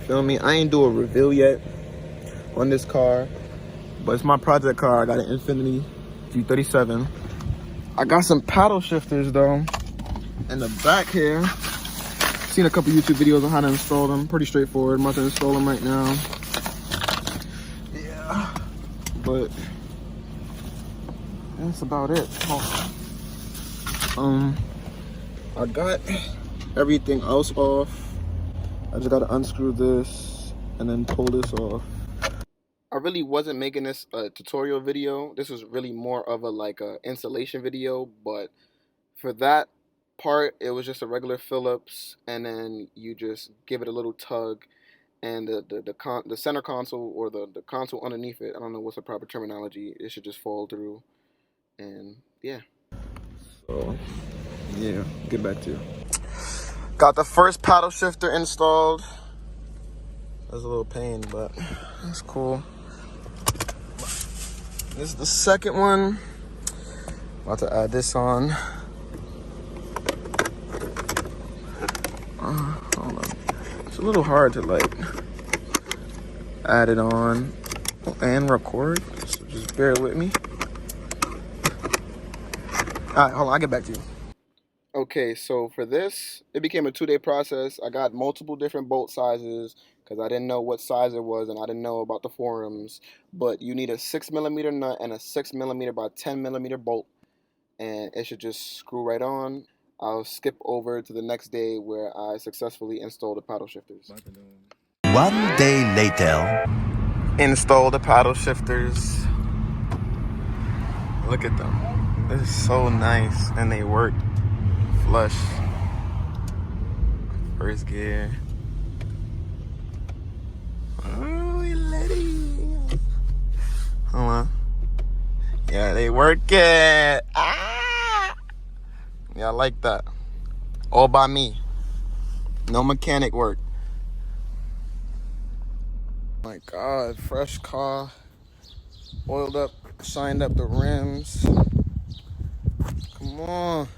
Feel me? I ain't do a reveal yet on this car, but it's my project car. I got an Infinity G37. I got some paddle shifters though in the back here. Seen a couple YouTube videos on how to install them. Pretty straightforward. I'm about to install them right now. Yeah, but that's about it. I got everything else off. I just gotta unscrew this and then pull this off. I really wasn't making this a tutorial video. This was really more of a installation video, but for that part, it was just a regular Phillips, and then you just give it a little tug, and the center console, or the console underneath it, I don't know what's the proper terminology, it should just fall through, and yeah. So, yeah, get back to you. Got the first paddle shifter installed. That's a little pain, but that's cool. This is the second one. About to add this on. Hold on. It's a little hard to add it on and record, so just bear with me. Alright, hold on, I'll get back to you. Okay, so for this, it became a 2-day process. I got multiple different bolt sizes because I didn't know what size it was and I didn't know about the forums. But you need a 6mm nut and a 6mm by 10mm bolt, and it should just screw right on. I'll skip over to the next day where I successfully installed the paddle shifters. 1 day later. Install the paddle shifters. Look at them. This is so nice, and they work flush. First gear. Oh, lady. Hold on. Yeah, they work it. Ah! Yeah, I like that. All by me. No mechanic work. My God, fresh car. Oiled up, shined up the rims. Come on.